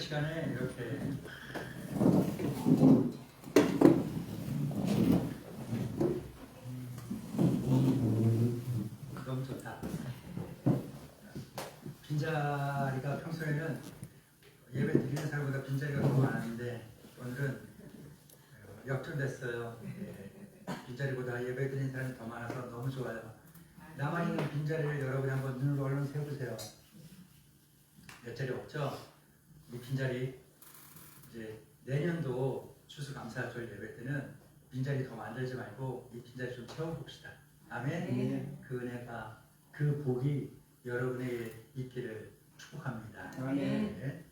시간에 이렇게 너무 좋다. 빈자리가 평소에는 예배 드리는 사람보다 빈자리가 더 많은데 오늘은 역전됐어요. 빈자리보다 예배 드리는 사람이 더 많아서 너무 좋아요. 남아있는 빈자리를 여러분이 한번 눈으로 얼른 세보세요. 몇 자리 없죠? 이 빈자리 이제 내년도 추수감사절 예배 때는 빈자리 더 만들지 말고 이 빈자리 좀 채워봅시다. 아멘. 네. 그 은혜가 그 복이 여러분에게 있기를 축복합니다. 아멘. 네.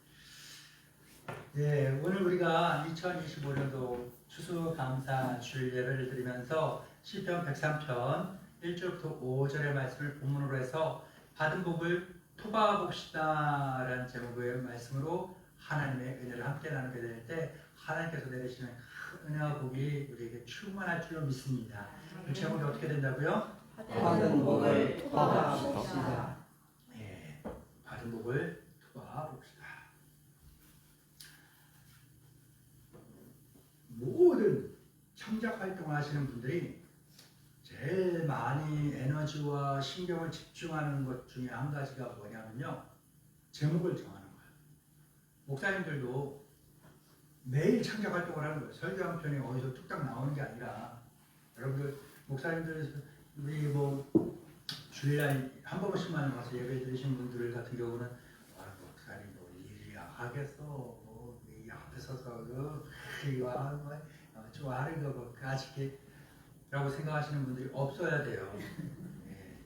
네, 오늘 우리가 2025년도 추수감사주일 예배를 드리면서 시편 103편 1절부터 5절의 말씀을 본문으로 해서 받은 복을 토박봅시다 라는 제목의 말씀으로 하나님의 은혜를 함께 나누게 될 때 하나님께서 내리시는 큰 은혜와 복이 우리에게 충만할 줄로 믿습니다. 그 제목이 어떻게 된다고요? 받은 복을 토박봅시다. 네, 받은 복을 토박봅시다. 모든 창작 활동을 하시는 분들이 제일 많이 에너지와 신경을 집중하는 것 중에 한 가지가 뭐냐면요, 제목을 정하는 거예요. 목사님들도 매일 창작 활동을 하는 거예요. 설교 한 편이 어디서 뚝딱 나오는 게 아니라, 여러분들 목사님들 우리 뭐 주일날 한 번씩만 와서 예배 드리신 분들 같은 경우는 목사님 뭐 일이야 하겠어, 이 앞에 서서 좀 하는 거 까짓게 라고 생각하시는 분들이 없어야 돼요. 예.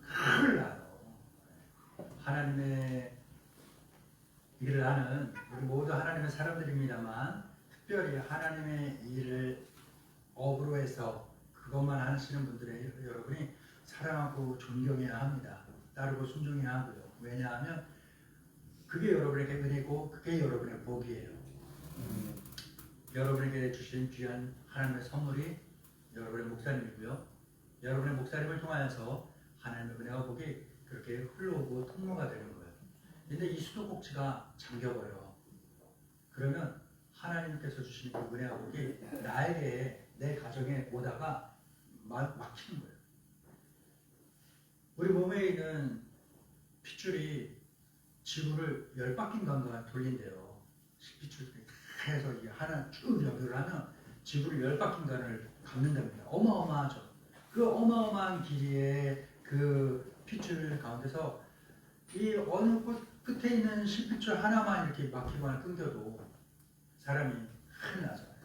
큰일 나요. 하나님의 일을 하는 우리 모두 하나님의 사람들입니다만 특별히 하나님의 일을 업으로 해서 그것만 하시는 분들의 여러분이 사랑하고 존경해야 합니다. 따르고 순종해야 하고요. 왜냐하면 그게 여러분에게 은혜고 그게 여러분의 복이에요. 여러분에게 주신 귀한 하나님의 선물이 여러분의 목사님이고요. 여러분의 목사님을 통하여서 하나님의 은혜와 복이 그렇게 흘러오고 통로가 되는 거예요. 근데 이 수도꼭지가 잠겨버려. 그러면 하나님께서 주신 그 은혜와 복이 나에게, 내 가정에 오다가 막히는 거예요. 우리 몸에 있는 핏줄이 지구를 10바퀴인가 돌린대요. 핏줄이 해서 하나 쭉 연결을 하면 지구를 10바퀴인가를 감는답니다. 어마어마하죠. 그 어마어마한 길이의 그 핏줄 가운데서 이 어느 끝에 있는 실핏줄 하나만 이렇게 막히거나 끊겨도 사람이 큰일 나잖아요.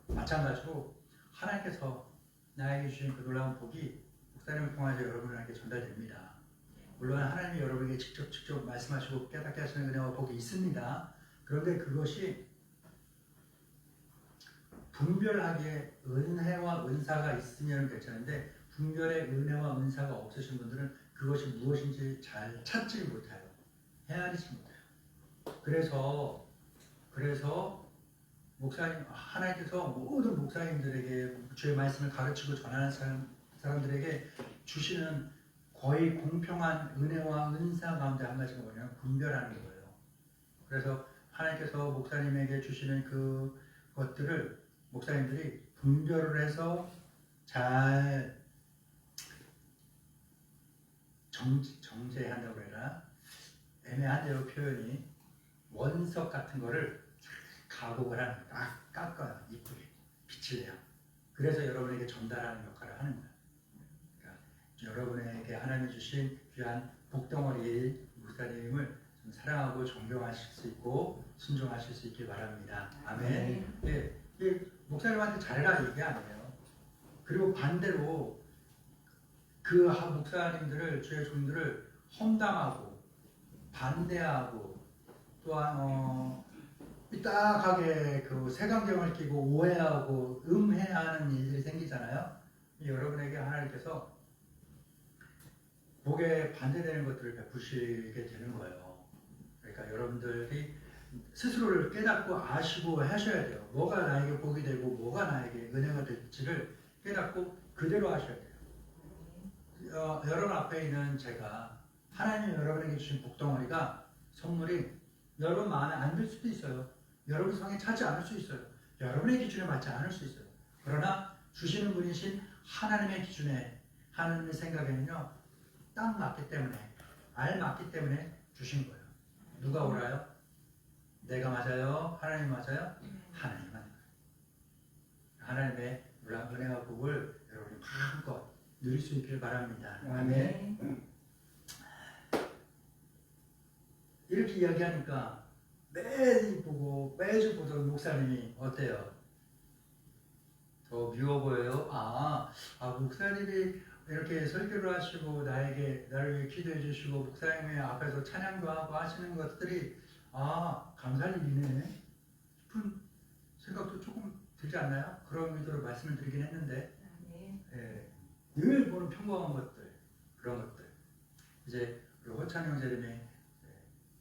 마찬가지로 하나님께서 나에게 주신 그 놀라운 복이 목사님을 통해서 여러분에게 전달됩니다. 물론 하나님이 여러분에게 직접 말씀하시고 깨닫게 하시는 은혜와 복이 있습니다. 그런데 그것이 분별하게 은혜와 은사가 있으면 괜찮은데 분별의 은혜와 은사가 없으신 분들은 그것이 무엇인지 잘 찾지 못해요. 헤아리지 못해요. 그래서 목사님, 하나님께서 모든 목사님들에게 주의 말씀을 가르치고 전하는 사람들에게 주시는 거의 공평한 은혜와 은사 가운데 한 가지가 뭐냐면 분별하는 거예요. 그래서 하나님께서 목사님에게 주시는 그 것들을 목사님들이 분별을 해서 잘 정제한다고 해라. 애매한데요, 표현이. 원석 같은 거를 가공을 하는 거예요. 딱 깎아요. 이쁘게. 빛을 내요. 그래서 여러분에게 전달하는 역할을 하는 거예요. 그러니까 여러분에게 하나님이 주신 귀한 복덩어리 목사님을 좀 사랑하고 존경하실 수 있고 순종하실 수 있길 바랍니다. 아멘. 네. 목사님한테 잘해라 얘기 아니에요. 그리고 반대로 그 목사님들을, 주의 종들을 험담하고 반대하고 또한 삐딱하게 그 색안경을 끼고 오해하고 음해하는 일들이 생기잖아요. 여러분에게 하나님께서 복에 반대되는 것들을 베푸시게 되는 거예요. 그러니까 여러분들이 스스로를 깨닫고 아시고 하셔야 돼요. 뭐가 나에게 복이 되고 뭐가 나에게 은혜가 될지를 깨닫고 그대로 하셔야 돼요. 여러분 앞에 있는 제가 하나님 여러분에게 주신 복덩어리가 선물이 여러분 마음에 안 들 수도 있어요. 여러분 성에 차지 않을 수 있어요. 여러분의 기준에 맞지 않을 수 있어요. 그러나 주시는 분이신 하나님의 기준에, 하나님의 생각에는요, 딱 맞기 때문에, 알맞기 때문에 주신 거예요. 누가 옳아요? 내가 맞아요? 하나님 맞아요? 하나님 맞아요. 하나님의 물론 은혜와 복을 여러분이 마음껏 누릴 수 있기를 바랍니다. 아멘. 이렇게 이야기하니까 매주 보던 목사님이 어때요? 더 미워 보여요? 목사님이 이렇게 설교를 하시고 나를 위해 기도해 주시고 목사님의 앞에서 찬양도 하고 하시는 것들이 감사할 일이네 싶은 생각도 조금 들지 않나요? 그런 의도로 말씀을 드리긴 했는데 늘 보는 평범한 것들, 그런 것들 이제 우리 호찬 형제님이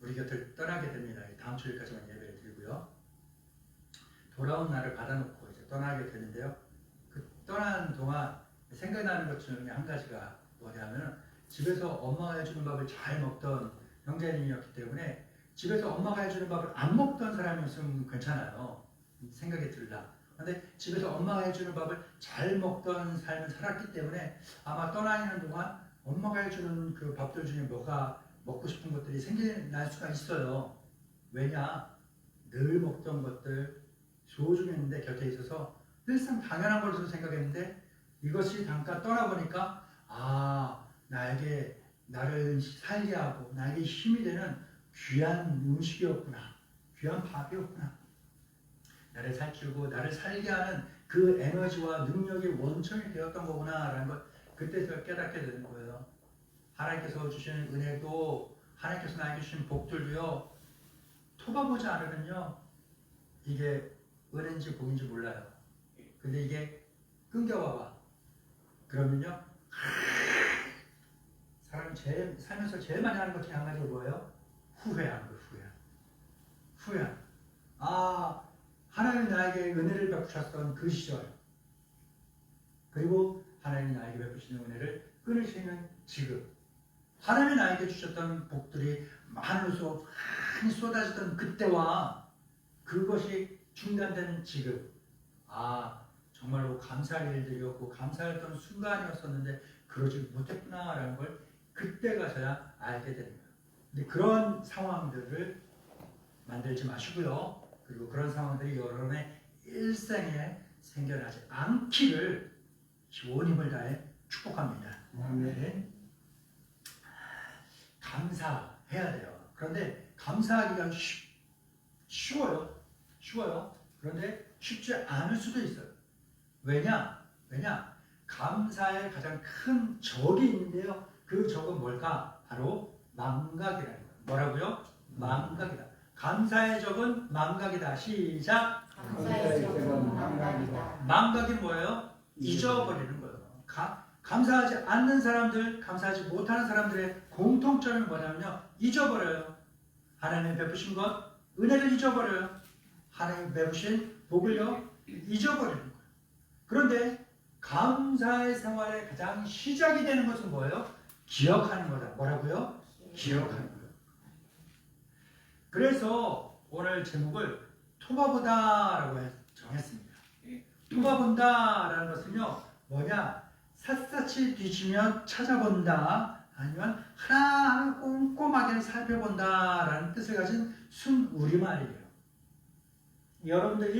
우리 곁을 떠나게 됩니다. 다음 주일까지만 예배를 드리고요. 돌아온 날을 받아놓고 이제 떠나게 되는데요. 그 떠나는 동안 생각나는 것 중에 한 가지가 뭐냐면 집에서 엄마가 해주는 밥을 잘 먹던 형제님이었기 때문에 집에서 엄마가 해주는 밥을 안 먹던 사람이었으면 괜찮아요. 생각이 들라. 그런데 집에서 엄마가 해주는 밥을 잘 먹던 삶을 살았기 때문에 아마 떠나는 동안 엄마가 해주는 그 밥들 중에 뭐가 먹고 싶은 것들이 생겨날 수가 있어요. 왜냐? 늘 먹던 것들, 소중했는데 곁에 있어서 늘상 당연한 것으로 생각했는데 이것이 잠깐 떠나보니까 나를 살게 하고 나에게 힘이 되는 귀한 음식이었구나. 귀한 밥이었구나. 나를 살찌우고 나를 살게 하는 그 에너지와 능력의 원천이 되었던 거구나 라는 걸 그때 제가 깨닫게 되는 거예요. 하나님께서 주시는 은혜도 하나님께서 나에게 주신 복들도요. 토봐보지 않으면요. 이게 은혜인지 복인지 몰라요. 근데 이게 끊겨와봐. 그러면요. 사람이 살면서 제일 많이 하는 것 중에 한 가지가 뭐예요? 후회하는 거예요. 후회하는 거예요. 하나님이 나에게 은혜를 베푸셨던 그 시절 그리고 하나님이 나에게 베푸시는 은혜를 끊으시는 지금 하나님이 나에게 주셨던 복들이 많으로 많이 쏟아지던 그때와 그것이 중단된 지금 정말로 감사할 일들이었고 감사했던 순간이었었는데 그러지 못했구나라는 걸 그때 가서야 알게 되는 거예요. 근데 그런 상황들을 만들지 마시고요. 그리고 그런 상황들이 여러분의 일생에 생겨나지 않기를 주님을 다해 축복합니다. 아멘. 감사해야 돼요. 그런데 감사하기가 쉬워요. 그런데 쉽지 않을 수도 있어요. 왜냐? 감사의 가장 큰 적이 있는데요. 그 적은 뭘까? 바로 망각이라는 거예요. 뭐라고요? 망각이다. 감사의 적은 망각이다. 시작. 감사의 적은 망각이다. 망각이 뭐예요? 잊어버리는 거예요. 감사하지 않는 사람들, 감사하지 못하는 사람들의 공통점이 뭐냐면요. 잊어버려요. 하나님 베푸신 것, 은혜를 잊어버려요. 하나님 베푸신 복을요. 잊어버리는 거예요. 그런데 감사의 생활의 가장 시작이 되는 것은 뭐예요? 기억하는 거다. 뭐라고요? 기억하는 거예요. 그래서 오늘 제목을 토바보다라고 정했습니다. 토바본다라는 것은요. 뭐냐? 샅샅이 뒤지며 찾아본다. 아니면 하나하나 꼼꼼하게 살펴본다라는 뜻을 가진 순우리말이에요. 여러분들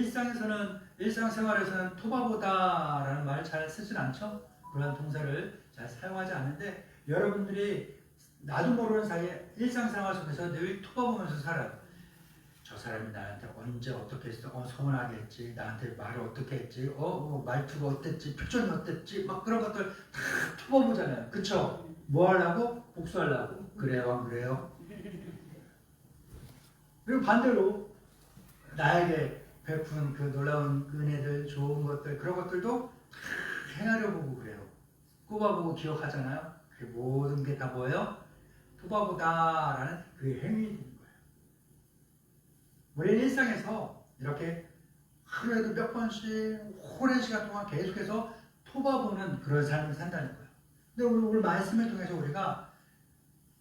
일상생활에서는 토바보다라는 말을 잘 쓰진 않죠? 그런 동사를 잘 사용하지 않는데 여러분들이 나도 모르는 사이에 일상생활 속에서 늘 토바보면서 살아요. 저 사람이 나한테 언제 어떻게 했어? 서운하게 했지. 나한테 말을 어떻게 했지? 말투가 어땠지? 표정이 어땠지? 막 그런 것들 다 토바보잖아요. 그쵸? 뭐 하려고? 복수하려고. 그래요? 안 그래요? 그리고 반대로 나에게 베푼 그 놀라운 은혜들, 좋은 것들, 그런 것들도 다 행하려 보고 그래요. 꼽아보고 기억하잖아요. 그 모든 게 다 뭐예요? 토바보다라는 그 행위인 거예요. 우리는 일상에서 이렇게 하루에도 몇 번씩 오랜 시간 동안 계속해서 토바보는 그런 삶을 산다는 거예요. 근데 오늘 말씀을 통해서 우리가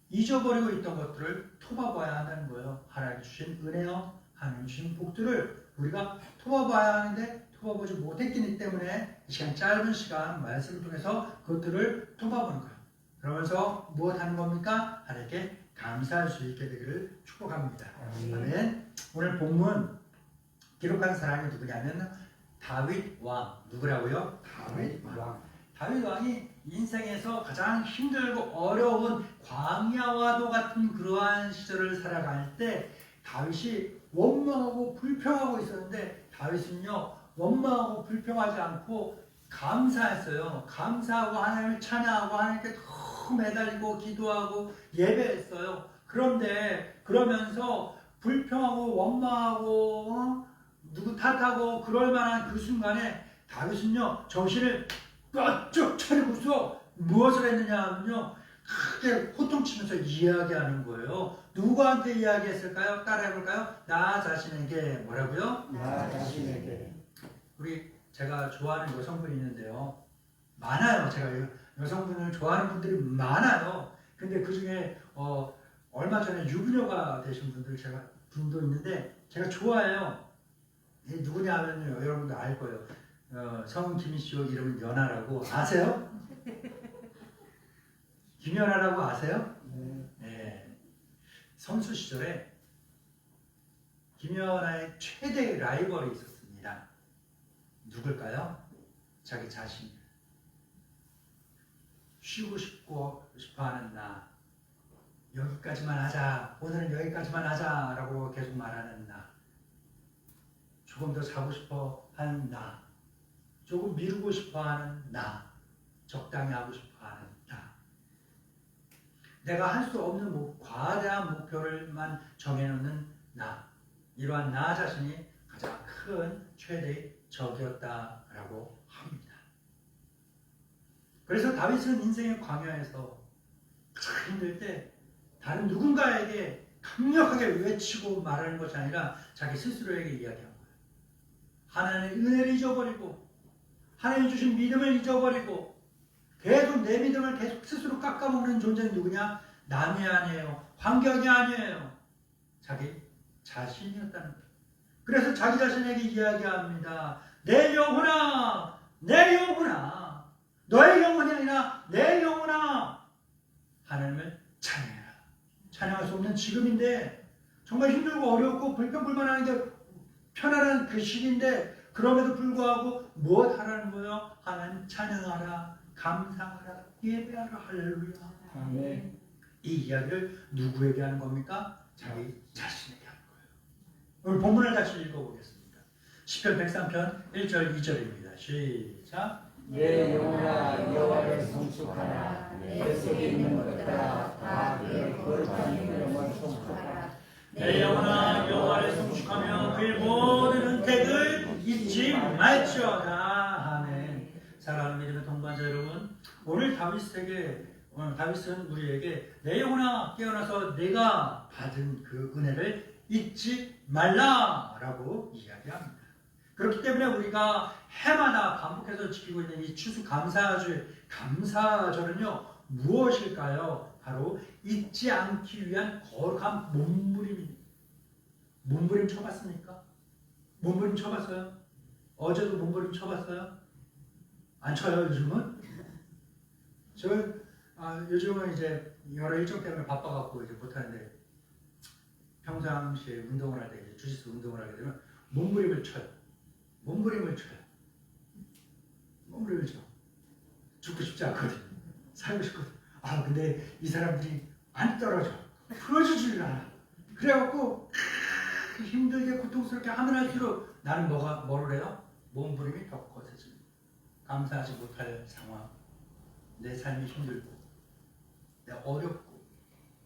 이 잊어버리고 있던 것들을 토봐봐야 한다는 거예요. 하나님 주신 은혜요, 하나님 주신 복들을 우리가 토봐봐야 하는데 토봐보지 못했기 때문에 이 시간 짧은 시간 말씀을 통해서 그것들을 토봐보는 거예요. 그러면서 무엇 하는 겁니까? 하나님께 감사할 수 있게 되기를 축복합니다. 아멘. 오늘 본문 기록한 사람이 누구냐면 다윗 왕. 누구라고요? 다윗 왕. 다윗 왕이 인생에서 가장 힘들고 어려운 광야와도 같은 그러한 시절을 살아갈 때 다윗이 원망하고 불평하고 있었는데 다윗은요 원망하고 불평하지 않고 감사했어요. 감사하고 하나님을 찬양하고 하나님께 더 매달리고 기도하고 예배했어요. 그런데 그러면서 불평하고 원망하고 누구 탓하고 그럴 만한 그 순간에 다윗은요 정신을 뼈쭉 차리고서 무엇을 했느냐 하면요 크게 호통치면서 이야기하는 거예요. 누구한테 이야기했을까요? 따라해볼까요? 나 자신에게. 뭐라고요? 나 자신에게. 제가 좋아하는 여성분이 있는데요. 많아요. 제가 여성분을 좋아하는 분들이 많아요. 근데 그 중에 얼마 전에 유부녀가 되신 분도 있는데 제가 좋아해요. 누구냐 하면요 여러분도 알 거예요. 성은 김희쇼 이름은 연하라고 아세요? 김연아라고 아세요? 네. 선수 시절에 김연아의 최대 라이벌이 있었습니다. 누굴까요? 자기 자신. 쉬고 싶어하는 나. 여기까지만 하자. 오늘은 여기까지만 하자라고 계속 말하는 나. 조금 더 자고 싶어하는 나. 조금 미루고 싶어하는 나. 적당히 하고 싶어하는 나. 내가 할 수 없는 과대한 목표를만 정해놓는 나. 이러한 나 자신이 가장 큰 최대의 적이었다라고 합니다. 그래서 다윗은 인생의 광야에서 가장 힘들 때 다른 누군가에게 강력하게 외치고 말하는 것이 아니라 자기 스스로에게 이야기한 거예요. 하나님의 은혜를 잊어버리고 하나님 주신 믿음을 잊어버리고 계속 내 믿음을 계속 스스로 깎아먹는 존재는 누구냐? 남이 아니에요. 환경이 아니에요. 자기 자신이었다는 거예요. 그래서 자기 자신에게 이야기합니다. 내 영혼아, 내 영혼아, 너의 영혼이 아니라 내 영혼아, 하나님을 찬양해라. 찬양할 수 없는 지금인데 정말 힘들고 어렵고 불평불만하는 게 편안한 그 시기인데 그럼에도 불구하고 무엇 하라는 거예요? 하나님 찬양하라, 감사하라, 예배하라, 할렐루야. 아멘. 이 이야기를 누구에게 하는 겁니까? 자기 자신에게 하는 거예요. 오늘 본문을 같이 읽어보겠습니다. 시편 103편 1절 2절입니다. 시작. 내 영혼아 여호와를 송축하라. 내 속에 있는 것들아 다 그의 거룩한 이름을 송축하라. 내 영혼아 여호와를 송축하며 그의 모든 은택을 잊지 말지어다. 아멘. 사랑하는 믿음의 동반자 여러분, 오늘 다윗은 우리에게 내 영혼아 깨어나서 내가 받은 그 은혜를 잊지 말라라고 이야기합니다. 그렇기 때문에 우리가 해마다 반복해서 지키고 있는 이 감사절은요 무엇일까요? 바로 잊지 않기 위한 거룩한 몸부림입니다. 몸부림 쳐봤습니까? 몸부림 쳐봤어요? 어제도 몸부림 쳐봤어요? 안 쳐요 요즘은? 요즘은 이제 여러 일정 때문에 바빠갖고 이제 못하는데 평상시에 운동을 할 때 주짓수 운동을 하게 되면 몸부림을 쳐요. 몸부림을 쳐. 죽고 싶지 않거든. 살고 싶거든. 근데 이 사람들이 안 떨어져. 풀어주질 않아. 그래갖고 힘들게 고통스럽게 하면 할수록 나는 뭐를 해요? 몸부림이 더 거세집니다. 감사하지 못할 상황. 내 삶이 힘들고 내 어렵고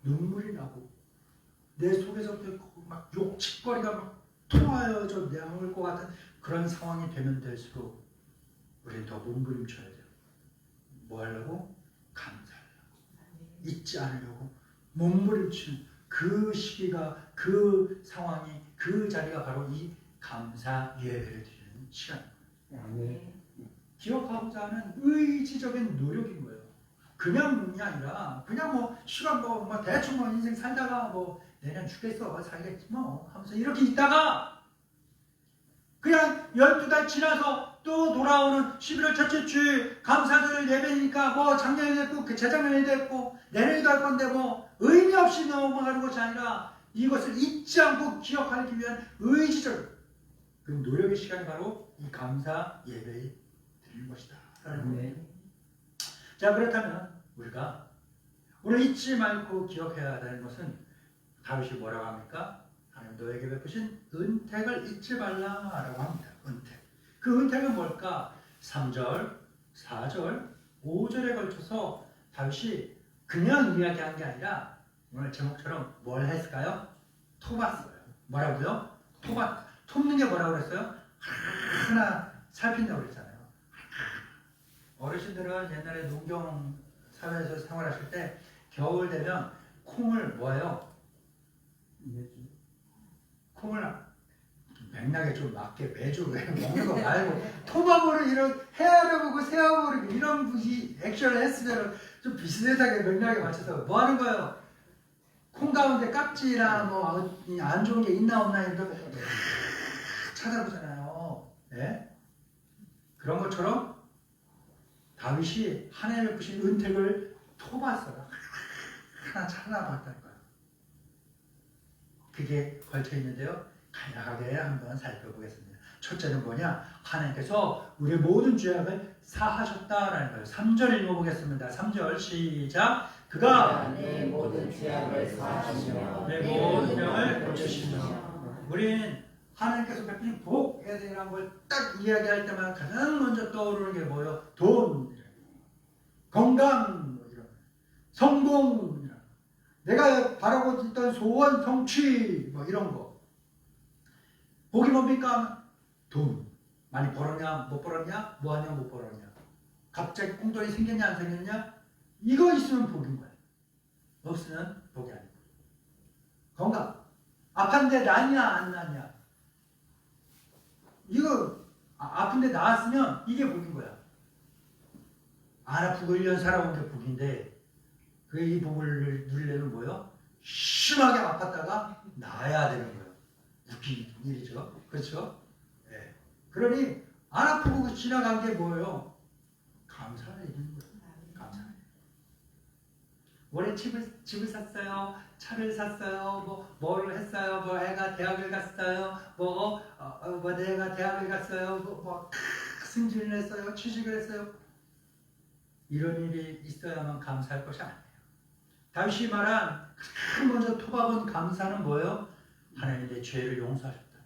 눈물이 나고 내 속에서부터 막 욕짓거리가 막 토하여져 나올 것 같은 그런 상황이 되면 될수록 우리는 더 몸부림쳐야 돼요. 뭐 하려고? 감사하려고. 잊지 않으려고 몸부림치는 그 시기가, 그 상황이, 그 자리가 바로 이 감사 예배를 드리는 시간입니다. 아멘. 기억하고자 하는 의지적인 노력인 거예요. 그냥이 아니라 그냥 뭐 시간 뭐 대충 뭐 인생 살다가 뭐 내년 죽겠어 살겠지 뭐 하면서 이렇게 있다가 그냥 12달 지나서 또 돌아오는 11월 첫째 주에 감사절 예배니까 뭐 작년에 됐고 재작년에 됐고 내년에도 할 건데 뭐 의미 없이 넘어가는 것이 아니라 이것을 잊지 않고 기억하기 위한 의지적 그 노력의 시간이 바로 이 감사 예배에 드리는 것이다. 자, 그렇다면 우리가 오늘 잊지 말고 기억해야 되는 것은 다윗이 뭐라고 합니까? 하나님 너에게 베푸신 은택을 잊지 말라라고 합니다. 은택. 그 은택은 뭘까? 3절, 4절, 5절에 걸쳐서 다윗이 그냥 이야기한 게 아니라 오늘 제목처럼 뭘 했을까요? 토봤어요. 뭐라고요? 토봤. 톱는 게 뭐라고 그랬어요? 하나 살핀다고 그랬잖아요. 어르신들은 옛날에 농경 사회에서 생활하실 때 겨울 되면 콩을 뭐예요? 콩을 맥락에 좀 맞게 매주 먹는 거 말고 토박으로 이런 헤아려보고 세어보고 이런 액션을 했으면 좀 비슷하게 맥락에 맞춰서 뭐 하는 거예요? 콩 가운데 깍지나 뭐 안 좋은 게 있나 없나 이런 거 찾아보잖아요. 네? 그런 것처럼 다윗이 하나님의 베푸신 은택을 토봤어요. 하나 찾아봤다는 거예요. 그게 걸쳐 있는데요. 간략하게 한번 살펴보겠습니다. 첫째는 뭐냐? 하나님께서 우리의 모든 죄악을 사하셨다라는 거예요. 3절 읽어보겠습니다. 3절 시작. 그가 내 모든 죄악을 사하시며 내 모든 병을 고치시며. 우리는 하나님께서 베푸신 복에 대한 걸 딱 이야기할 때만 가장 먼저 떠오르는 게 뭐예요? 돈, 건강, 이런 성공, 내가 바라고 있던 소원, 성취, 뭐 이런 거. 복이 뭡니까? 돈. 많이 벌었냐, 못 벌었냐, 뭐 하냐, 못 벌었냐. 갑자기 꽁돈이 생겼냐, 안 생겼냐? 이거 있으면 복인 거야. 없으면 복이 아니고. 건강. 아픈데 낫냐, 안 낫냐. 이거, 아픈데 나았으면 이게 복인 거야. 안 아프고 1년 살아온 게 복인데, 이 복을 누리려면 뭐예요? 심하게 아팠다가 나아야 되는 거예요. 웃긴 일이죠. 그렇죠? 네. 그러니 안 아프고 지나간 게 뭐예요? 감사를 이루는 거예요. 감사. 올해 집을 샀어요. 차를 샀어요. 뭐를 했어요. 뭐 애가 대학을 갔어요. 내가 대학을 갔어요. 승진을 했어요. 취직을 했어요. 이런 일이 있어야만 감사할 것이 아니에요. 다윗이 말한 가장 먼저 토박은 감사는 뭐예요? 하나님 내 죄를 용서하셨다.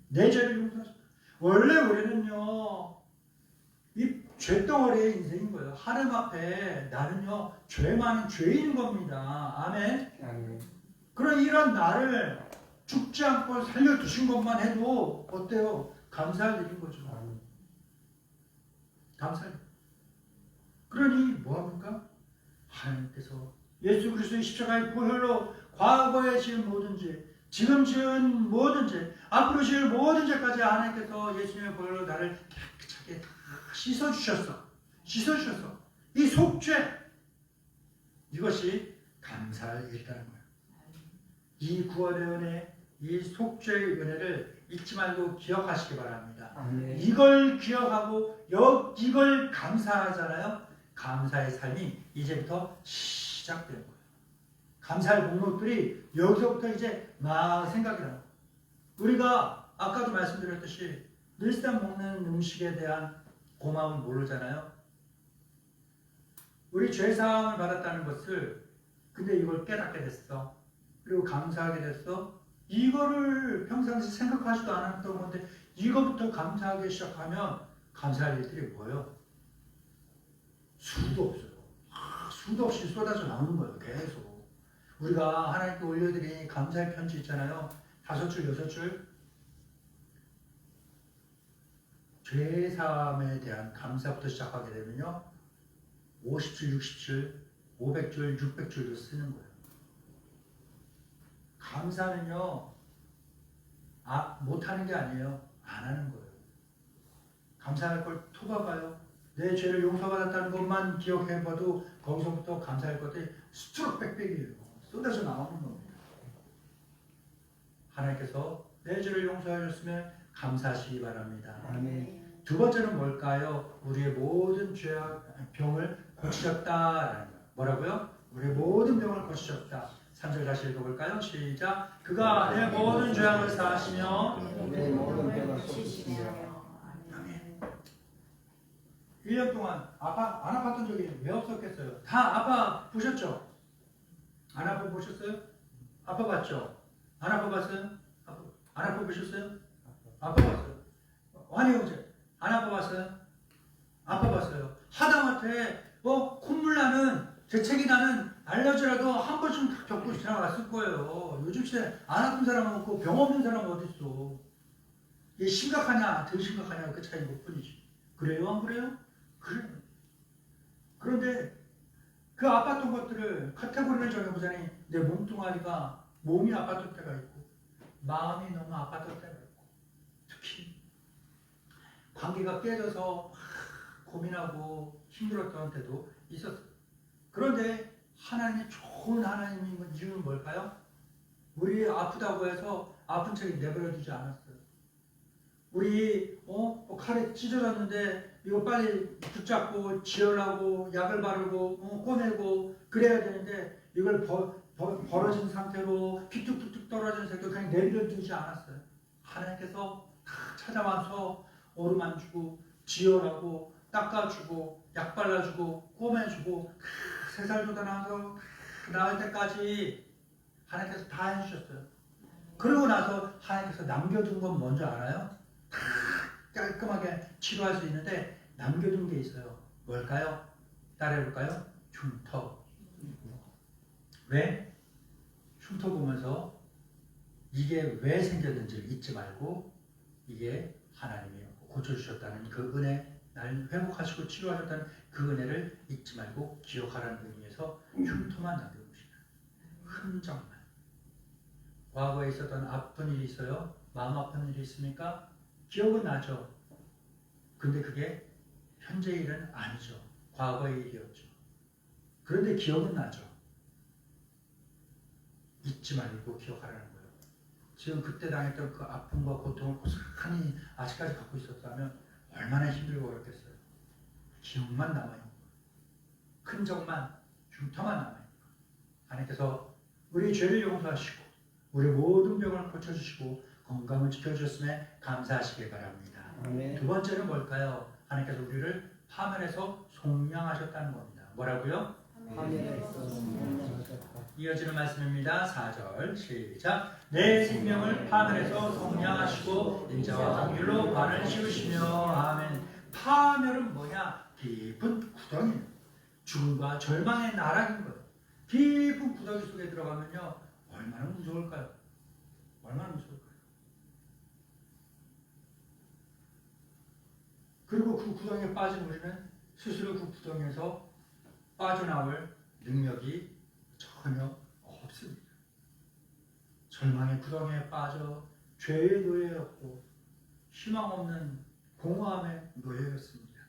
내 죄를 용서하셨다. 원래 우리는요, 이 죄덩어리의 인생인 거예요. 하나님 앞에 나는요, 죄 많은 죄인인 겁니다. 아멘. 그런 이런 나를 죽지 않고 살려두신 것만 해도 어때요? 감사할 일인 거죠. 감사할 일. 그러니 뭐합니까? 하나님께서 예수 그리스도의 십자가의 보혈로 과거에 지은 모든 죄, 지금 지은 모든 죄, 앞으로 지을 모든 죄까지 하나님께서 예수님의 보혈로 나를 깨끗하게 다 씻어주셨어. 씻어주셨어. 이 속죄, 이것이 감사할 일이라는 거예요. 이 구원의 은혜, 이 속죄의 은혜를 잊지 말고 기억하시기 바랍니다. 이걸 기억하고 이걸 감사하잖아요. 감사의 삶이 이제부터 시작되는 거예요. 감사할 목록들이 여기서부터 이제 막 생각이 나요. 우리가 아까도 말씀드렸듯이 늘상 먹는 음식에 대한 고마움을 모르잖아요. 우리 죄사함을 받았다는 것을 근데 이걸 깨닫게 됐어. 그리고 감사하게 됐어. 이거를 평상시 생각하지도 않았던 건데 이거부터 감사하기 시작하면 감사할 일들이 뭐예요? 수도 없어요. 수도 없이 쏟아져 나오는 거예요. 계속. 우리가 하나님께 올려드린 감사의 편지 있잖아요. 5줄, 6줄. 죄사함에 대한 감사부터 시작하게 되면요. 50줄, 60줄, 500줄, 600줄도 쓰는 거예요. 감사는요. 못하는 게 아니에요. 안 하는 거예요. 감사할 걸 토박아요. 내 죄를 용서받았다는 것만 기억해봐도 거기서부터 감사할 것들이 수두룩 빽빽이에요. 쏟아져 나오는 겁니다. 하나님께서 내 죄를 용서해 줬으면 감사하시기 바랍니다. 아멘. 두 번째는 뭘까요? 우리의 모든 죄와 병을 고치셨다라는 거예요. 뭐라고요? 우리의 모든 병을 고치셨다. 3절 다시 읽어볼까요? 시작. 그가 내 모든 죄악을 사하시며 내 모든 병을 고치시며 아멘. 1년 동안 안 아팠던 적이 왜 없었겠어요? 다 아파보셨죠? 안 아파보셨어요? 아파봤죠? 안 아파봤어요? 안 아파보셨어요? 아파봤어요. 아니 형제 안 아파봤어요? 아파봤어요. 하다못해 콧물 나는 재채기 나는 알러지라도 한 번쯤 겪고 지나갔을 거예요. 요즘 시대에 안 아픈 사람 없고 병 없는 사람 어디 있어? 이게 심각하냐 덜 심각하냐 그 차이인 것뿐이지. 그래요 안 그래요? 그래요. 그런데 그 아팠던 것들을 카테고리를 정해보자니 내 몸뚱아리가 몸이 아팠던 때가 있고 마음이 너무 아팠던 때가 있고 특히 관계가 깨져서 고민하고 힘들었던 때도 있었어요. 그런데 하나님이 좋은 하나님인 이유는 뭘까요? 우리 아프다고 해서 아픈 척이 내버려 두지 않았어요. 우리 칼에 찢어졌는데 이거 빨리 붙잡고 지혈하고 약을 바르고 꼬매고 그래야 되는데 이걸 벌어진 상태로 피 뚝뚝뚝 떨어진 상태로 그냥 내버려 두지 않았어요. 하나님께서 다 찾아와서 어루만주고 지혈하고 닦아주고 약 발라주고 꼬매주고 3살도 다 나와서 나을 때까지 하나님께서 다 해주셨어요. 그러고 나서 하나님께서 남겨둔 건 뭔지 알아요? 다 깔끔하게 치료할 수 있는데 남겨둔 게 있어요. 뭘까요? 따라해볼까요? 흉터. 왜? 흉터 보면서 이게 왜 생겼는지 잊지 말고 이게 하나님이 고쳐주셨다는 그 은혜, 날 회복하시고 치료하셨다는 그 은혜를 잊지 말고 기억하라는 의미에서 흉터만 남겨봅시다. 흔적만. 과거에 있었던 아픈 일이 있어요? 마음 아픈 일이 있습니까? 기억은 나죠. 근데 그게 현재 일은 아니죠. 과거의 일이었죠. 그런데 기억은 나죠. 잊지 말고 기억하라는 거예요. 지금 그때 당했던 그 아픔과 고통을 고스란히 아직까지 갖고 있었다면 얼마나 힘들고 어렵겠어요. 기억만 남아요. 흔적만, 흉터만 남아요. 하나님께서 우리 죄를 용서하시고 우리 모든 병을 고쳐주시고 건강을 지켜주셨음에 감사하시길 바랍니다. 아멘. 두 번째는 뭘까요? 하나님께서 우리를 파멸해서 속량하셨다는 겁니다. 뭐라고요? 하늘에서 성령하셨다. 이어지는 말씀입니다. 4절 시작. 내 생명을 파멸해서 속량하시고 인자와 긍휼로 관을 씌우시며 아멘. 파멸은 뭐냐? 깊은 구덩이에요. 죽음과 절망의 나락인 거예요. 깊은 구덩이 속에 들어가면요 얼마나 무서울까요? 얼마나 무서울까요? 그리고 그 구덩이에 빠진 우리는 스스로 그 구덩이에서 빠져나올 능력이 전혀 없습니다. 절망의 구덩이에 빠져 죄의 노예였고 희망 없는 공허함의 노예였습니다.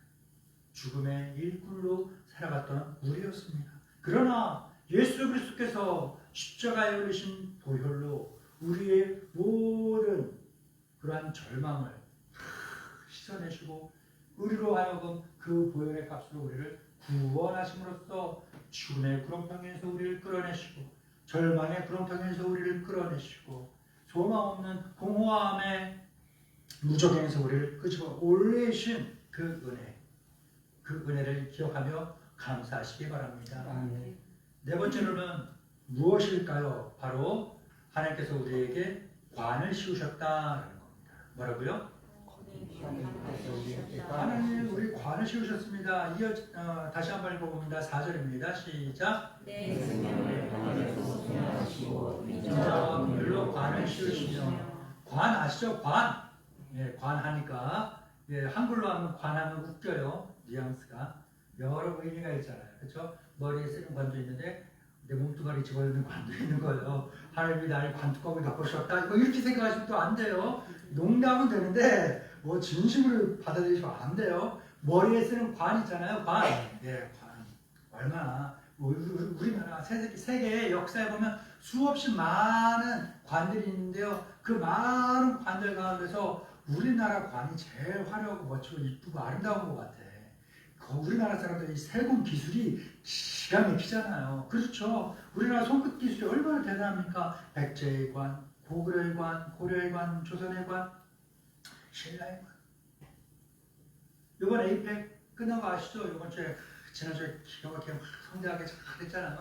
죽음의 일꾼로 살아갔던 우리였습니다. 그러나 예수 그리스도께서 십자가에 올리신 보혈로 우리의 모든 그러한 절망을 씻어내시고 우리로 하여금 그 보혈의 값으로 우리를 구원하심으로써 죽음의 구렁텅이에서 우리를 끌어내시고 절망의 구렁텅이에서 우리를 끌어내시고 소망 없는 공허함의 무적행에서 우리를 끄집어 올리신 그 은혜를 기억하며 감사하시기 바랍니다. 아멘. 네 번째로는 무엇일까요? 바로 하나님께서 우리에게 관을 씌우셨다는 겁니다. 뭐라고요? 하나님 우리 관을 씌우셨습니다. 다시 한번 읽어봅니다. 4절입니다. 시작. 내 생명을 하늘에서 속량하시고 인자와 긍휼로 관을 씌우시며 관 아시죠? 관. 예, 관하니까 예, 한글로 하면 관하면 웃겨요. 뉘앙스가 여러 의미가 있잖아요. 그렇죠? 머리에 쓰는 관도 있는데 내 몸뚱아리 집어넣는 관도 있는 거예요. 하나님이 나를 관뚜껑을 덮으셨다. 이거 이렇게 생각하시면 또 안 돼요. 농담은 되는데 뭐 진심으로 받아들이시면 안 돼요. 머리에 쓰는 관 있잖아요. 관. 예, 관. 얼마나 우리나라 세계 역사에 보면 수없이 많은 관들이 있는데요. 그 많은 관들 가운데서 우리나라 관이 제일 화려하고 멋지고 이쁘고 아름다운 것 같아. 우리나라 사람들이 세금 기술이 기가 막히잖아요. 그렇죠. 우리나라 손끝 기술이 얼마나 대단합니까? 백제의 관, 고구려의 관, 고려의 관, 조선의 관, 신라의 관. 이번 에이펙 끝난 거 아시죠? 이번 주에 지난주에 기가 막히게 성대하게 잘 했잖아요.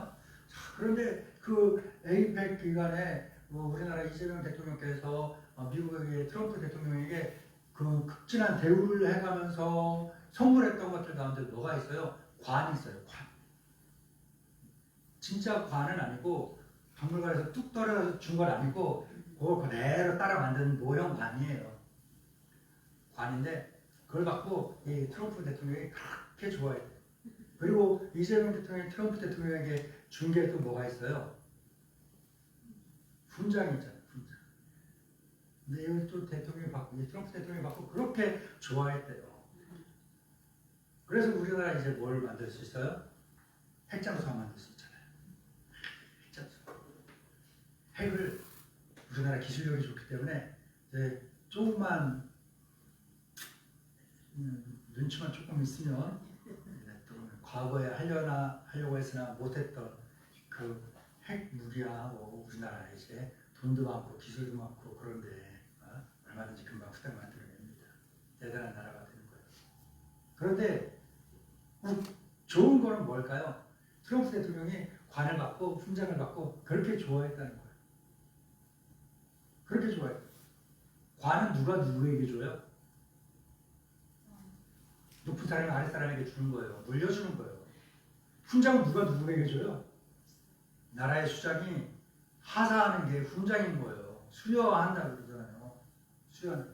자, 그런데 그 에이펙 기간에 우리나라 이재명 대통령께서 미국의 트럼프 대통령에게 그 극진한 대우를 해가면서 선물했던 것들 가운데 뭐가 있어요? 관이 있어요. 관. 진짜 관은 아니고 박물관에서 뚝 떨어져서 준 건 아니고 그걸 그대로 따라 만든 모형 관이에요. 관인데 그걸 갖고 이 트럼프 대통령이 그렇게 좋아해요. 그리고 이재명 대통령이 트럼프 대통령에게 준 게 또 뭐가 있어요? 훈장이 있잖아요. 훈장. 근데 이걸 또 대통령이 받고, 이 트럼프 대통령이 받고 그렇게 좋아했대요. 그래서 우리나라 이제 뭘 만들 수 있어요? 핵잠수함 만들 수 있잖아요. 핵잠수함. 핵을 우리나라 기술력이 좋기 때문에 이제 조금만 눈치만 조금 있으면 또 과거에 하려고 했으나 못했던 그 핵 무기하고 우리나라에 이제 돈도 많고 기술도 많고 그런데 얼마든지 금방 후딱 만들어냅니다. 대단한 나라가 되는 거예요. 그런데 좋은 거는 뭘까요? 트럼프 대통령이 관을 받고 훈장을 받고 그렇게 좋아했다는 거예요. 그렇게 좋아했어요. 관은 누가 누구에게 줘요? 높은 사람이 아래 사람에게 주는 거예요. 물려주는 거예요. 훈장은 누가 누구에게 줘요? 나라의 수장이 하사하는 게 훈장인 거예요. 수여한다 그러잖아요. 수여한다.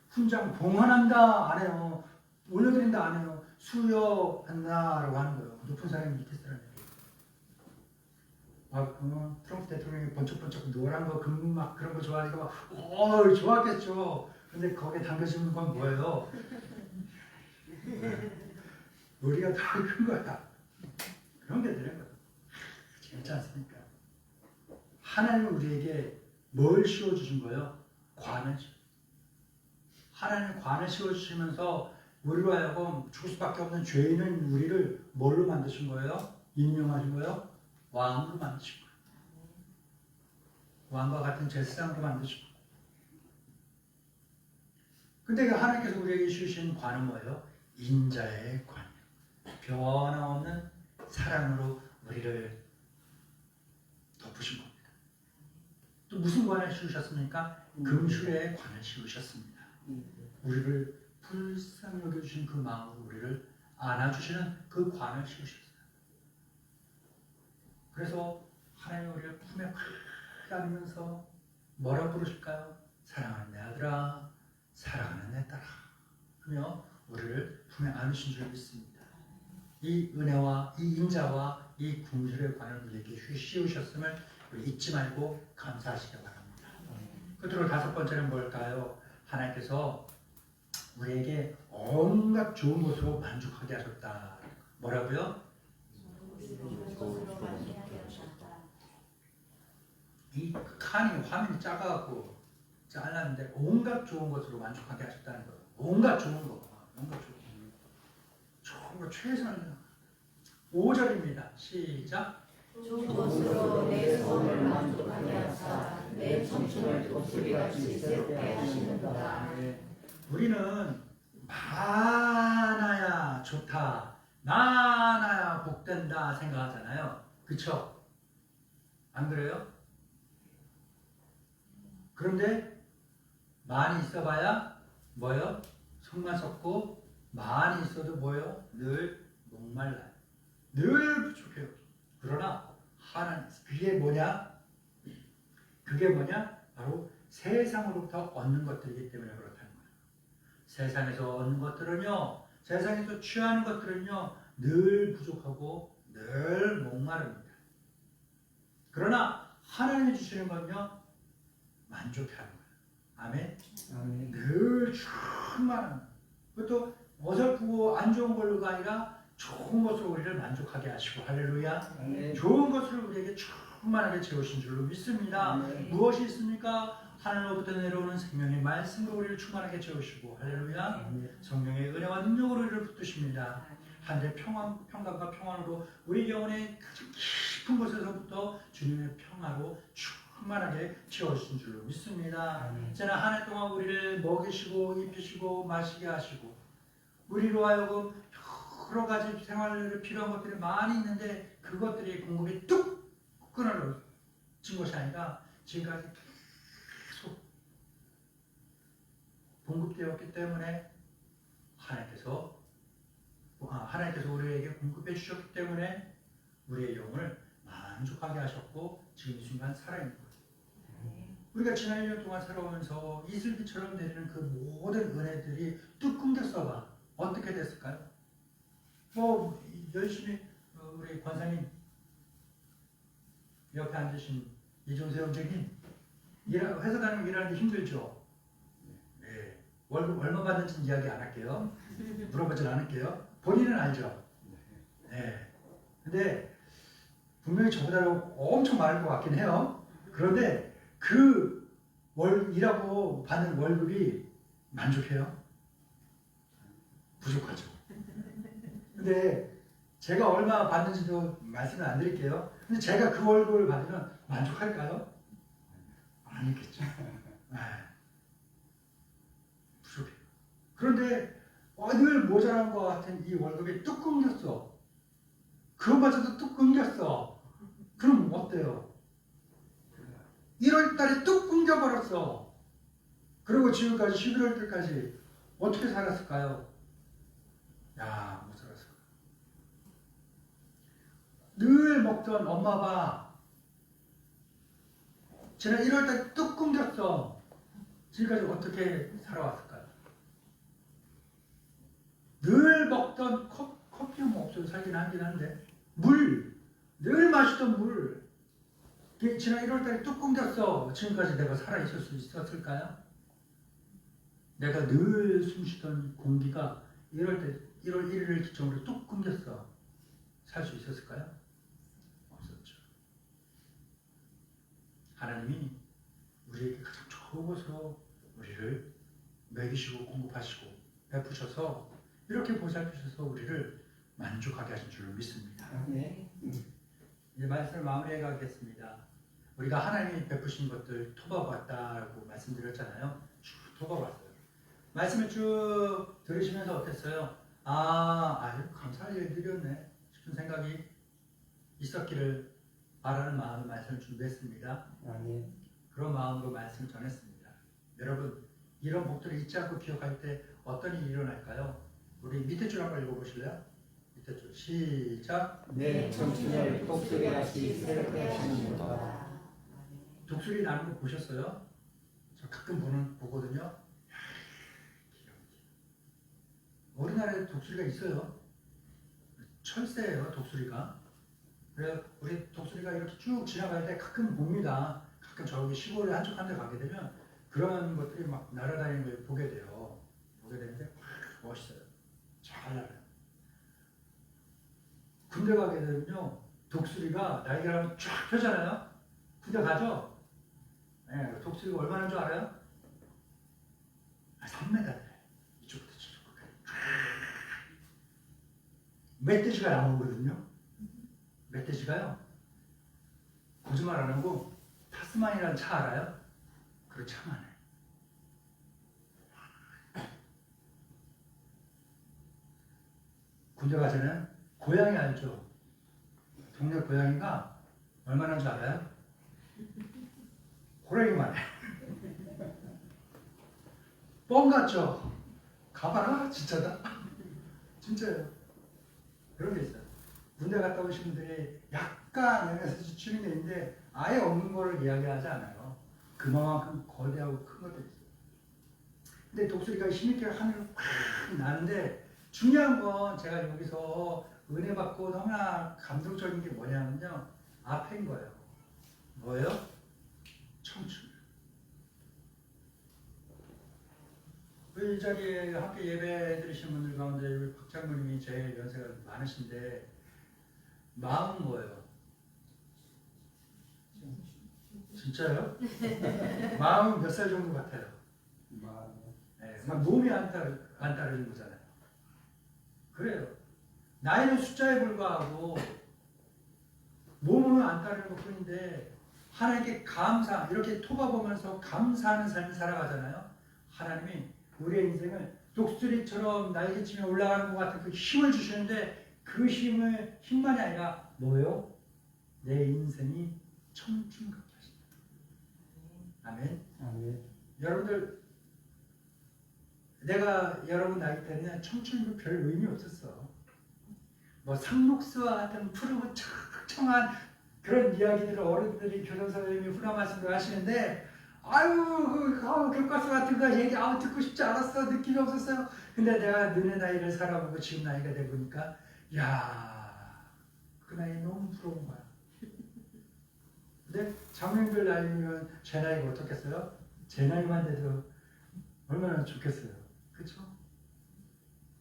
훈장 봉헌한다 안 해요. 올려드린다 안 해요. 수여한다라고 하는 거예요. 높은 사람이 밑에 사람에게. 트럼프 대통령이 번쩍번쩍 노란 거, 금막 그런 거 좋아하니까 막, 좋았겠죠. 근데 거기에 담겨지는 건 뭐예요? 우리가 더 큰 거야. 그런 게 되는 거야. 재밌지 않습니까? 하나님은 우리에게 뭘 씌워주신 거예요? 관을. 하나님은 관을 씌워주시면서 우리로 하여금 죽을 수밖에 없는 죄인은 우리를 뭘로 만드신 거예요? 임명하신 거예요? 왕으로 만드신 거예요. 왕과 같은 제사장으로 만드신 거예요. 근데 그 하나님께서 우리에게 주신 관은 뭐예요? 인자의 관이에요. 변함없는 사랑으로 우리를 덮으신 겁니다. 또 무슨 관을 씌우셨습니까? 금술의 관을 씌우셨습니다. 우리를 불쌍히 여겨주신 그 마음으로 우리를 안아주시는 그 관을 씌우셨어요. 그래서 하나님 우리를 품에 확 안으면서 뭐라 부르실까요? 사랑하는 내 아들아, 사랑하는 내 딸아 하며 우리를 품에 안으신 줄 믿습니다. 이 은혜와 이 인자와 이 궁술의 관을 우리에게 씌우셨음을 우리 잊지 말고 감사하시기 바랍니다. 끝으로 다섯 번째는 뭘까요? 하나님께서 우리에게 온갖 좋은 것으로 만족하게 하셨다. 뭐라고요? 이 칸이 화면이 작아갖고 잘랐는데 온갖 좋은 것으로 만족하게 하셨다는 거예요. 온갖 좋은 거, 온갖 좋은 거 최선을. 5절입니다. 시작. 좋은 것으로 내 소원을 만족하게 하사 내 청춘을 독수리같이 새롭게 하시는도다. 우리는 많아야 좋다, 많아야 복된다 생각하잖아요. 그쵸? 안 그래요? 그런데 많이 있어봐야 뭐예요? 속만 썩고 많이 있어도 뭐예요? 늘 목말라요. 늘 부족해요. 그러나 하나님, 그게 뭐냐? 바로 세상으로부터 얻는 것들이기 때문에 그렇다는 거예요. 세상에서 얻는 것들은요, 세상에서 취하는 것들은요, 늘 부족하고 늘 목마릅니다. 그러나 하나님이 주시는 건요, 만족해 하는 거예요. 아멘. 아멘. 늘 충만한, 그것도 어설프고 안 좋은 걸로가 아니라 좋은 것으로 우리를 만족하게 하시고 할렐루야. 아멘. 좋은 것을 우리에게 충만하게 채우신 줄로 믿습니다. 아멘. 무엇이 있습니까? 하늘로부터 내려오는 생명의 말씀으로 우리를 충만하게 채우시고 할렐루야. 아멘. 성령의 은혜와 능력으로 우리를 붙드십니다. 하늘의 평강과 평안으로 우리 영혼의 가장 깊은 곳에서부터 주님의 평화로 충만하게 채워주신 줄로 믿습니다. 아멘. 이제는 한 해 동안 우리를 먹이시고 입히시고 마시게 하시고 우리로 하여금 여러 가지 생활에 필요한 것들이 많이 있는데 그것들이 공급이 뚝 끊어진 것이 아니라 지금까지 계속 공급되었기 때문에 하나님께서 우리에게 공급해 주셨기 때문에 우리의 영혼을 만족하게 하셨고 지금 이 순간 살아있는 거예요. 우리가 지난 1년 동안 살아오면서 이슬비처럼 내리는 그 모든 은혜들이 뚝 끊겼어봐. 어떻게 됐을까요? 뭐 열심히 우리 권사님 옆에 앉으신 이종세 형제님 회사 다니면 일하는데 힘들죠? 네. 월급 얼마 받는지 이야기 안 할게요. 물어보진 않을게요. 본인은 알죠? 네. 근데 분명히 저보다 엄청 많을 것 같긴 해요. 그런데 그 일하고 받는 월급이 만족해요? 부족하죠. 근데 제가 얼마 받는지도 말씀을 안 드릴게요. 근데 제가 그 월급을 받으면 만족할까요? 아니겠죠. 부족해요. 그런데 늘 모자란 것 같은 이 월급이 뚝 끊겼어. 그것마저도 뚝 끊겼어. 그럼 어때요? 1월 달에 뚝 끊겨버렸어. 그리고 지금까지 11월 때까지 어떻게 살았을까요? 야, 못 살았을 거야. 늘 먹던 엄마 밥 지난 1월 달에 뚝 끊겼어. 지금까지 어떻게 살아왔을까요? 늘 먹던 커피는 뭐 없어도 살긴 하긴 한데 늘 마시던 물 지난 1월달에 뚝 끊겼어. 지금까지 내가 살아있을 수 있었을까요? 내가 늘 숨쉬던 공기가 1월 1일을 기점으로 뚝 끊겼어. 살 수 있었을까요? 없었죠. 하나님이 우리에게 가장 좋은 것으로 우리를 먹이시고 공급하시고 베푸셔서 이렇게 보살피셔서 우리를 만족하게 하신 줄로 믿습니다. 아멘. 이제 말씀을 마무리해 가겠습니다. 우리가 하나님이 베푸신 것들 토박왔다라고 말씀드렸잖아요. 쭉 토박왔어요. 말씀을 쭉 들으시면서 어땠어요? 아유 감사할 일이 드렸네 싶은 생각이 있었기를 바라는 마음으로 말씀을 준비했습니다. 아멘. 그런 마음으로 말씀을 전했습니다. 여러분 이런 복들을 잊지 않고 기억할 때 어떤 일이 일어날까요? 우리 밑에 줄 한번 읽어보실래요? 밑에 줄 시작. 내 청춘을 독수리같이 새롭게 하시는도다. 독수리 나는 거 보셨어요? 저 가끔 보거든요. 우리나라에 독수리가 있어요. 철새예요, 독수리가. 그래서 우리 독수리가 이렇게 쭉 지나갈 때 가끔 봅니다. 가끔 저기 시골에 한적한 데 가게 되면 그런 것들이 막 날아다니는 걸 보게 돼요. 보게 되는데 멋있어요. 잘 날아요. 군대 가게 되면요, 독수리가 날개를 쫙 펴잖아요. 군대 가죠? 네, 독수리가 얼마나 줄 알아요? 3m 돼. 이쪽부터 저쪽까지. 멧돼지가 나오거든요. 멧돼지가요. 거짓말 안 하고 타스만이라는 차 알아요? 그 차만 해. 군대 가서는 고양이 알죠? 동네 고양이가 얼마나 줄 알아요? 호랑이만 해. 뻥 같죠? 가봐라, 진짜다. 진짜예요. 그런 게 있어요. 군대 갔다 오신 분들이 약간 MSG 치는 게 있는데 아예 없는 거를 이야기하지 않아요. 그만큼 거대하고 큰 것도 있어요. 근데 독수리가 힘있게 하늘을 팍 나는데 중요한 건 제가 여기서 은혜 받고 너무나 감동적인 게 뭐냐면요. 앞인 거예요. 뭐예요? 청춘. 이 자리에 함께 예배 드리신 분들 가운데 우리 박 장로님이 제일 연세가 많으신데 마음은 뭐예요? 진짜요? 마음은 몇 살 정도 같아요? 네, 몸이 안 따르는 거잖아요. 그래요. 나이는 숫자에 불과하고 몸은 안 따르는 것 뿐인데 하나님께 감사, 이렇게 토박보면서 감사하는 삶을 살아가잖아요. 하나님이 우리의 인생을 독수리처럼 날개치며 올라가는 것 같은 그 힘을 주시는데 그 힘만이 아니라 뭐예요? 내 인생이 청춘 같게 하신다. 아멘. 아멘. 여러분들, 내가 여러분 나이 때는 청춘이 별 의미 없었어. 뭐 상록수와 같은 푸르고 청청한 그런 이야기들을 어른들이 교장 선생님이 훈화 말씀을 하시는데 아유 교과서 같은 거 얘기 듣고 싶지 않았어. 느낌이 없었어요. 근데 내가 너네 나이를 살아보고 지금 나이가 돼 보니까 야, 그 나이 너무 부러운 거야. 근데 장님들 나이면 제 나이가 어떻겠어요? 제 나이만 돼도 얼마나 좋겠어요. 그렇죠?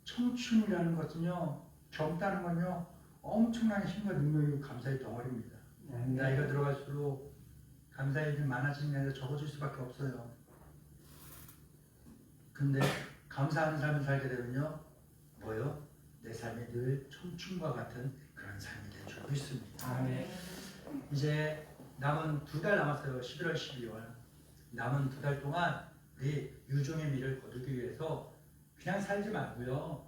청춘이라는 것은요, 젊다는 건요, 엄청난 힘과 능력이고 감사의 덩어리입니다. 나이가 들어갈수록 감사의 일이 많아지는 게 아니라 적어질 수밖에 없어요. 근데 감사하는 삶을 살게 되면요, 뭐요? 내 삶이 늘 청춘과 같은 그런 삶이 될 줄 믿습니다. 아멘. 이제 남은 2달 남았어요. 11월, 12월. 남은 2달 동안 우리 유종의 미를 거두기 위해서 그냥 살지 말고요.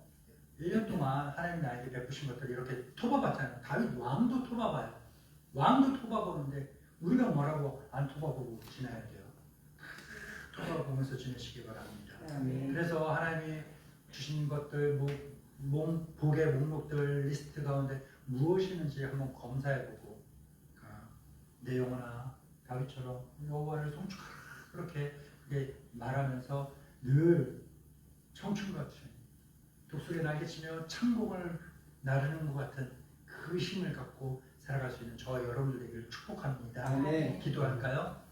1년 동안 하나님 나에게 베푸신 것들 이렇게 토바봤잖아요. 다윗 왕도 토바봐요. 왕도 토바보는데 우리가 뭐라고 안 토바보고 지나야 돼요. 토바보면서 지내시기 바랍니다. 아멘. 그래서 하나님이 주신 것들, 복의 목록들 리스트 가운데 무엇이 있는지 한번 검사해보고 내 영혼아 다윗처럼 여호와를 송축하라 그렇게 말하면서 늘 청춘같이 독수리 날개치며 창공을 나르는 것 같은 그 힘을 갖고 살아갈 수 있는 저와 여러분들 되기를 축복합니다. 아멘. 기도할까요?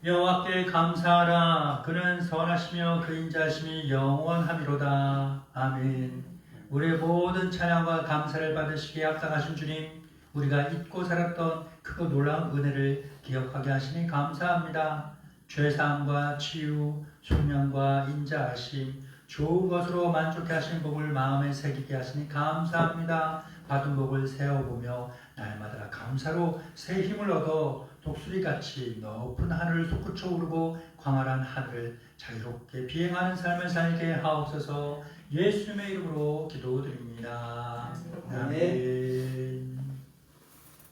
여호와께 감사하라. 그는 선하시며 그 인자하심이 영원하미로다. 아멘. 우리의 모든 찬양과 감사를 받으시기에 합당하신 주님, 우리가 잊고 살았던 크고 놀라운 은혜를 기억하게 하시니 감사합니다. 죄사함과 치유, 속량과 인자하심, 좋은 것으로 만족해 하신 복을 마음에 새기게 하시니 감사합니다. 받은 복을 세어보며 날마다 감사로 새 힘을 얻어 독수리같이 높은 하늘을 솟구쳐 오르고 광활한 하늘을 자유롭게 비행하는 삶을 살게 하옵소서. 예수님의 이름으로 기도드립니다. 아멘. 아멘.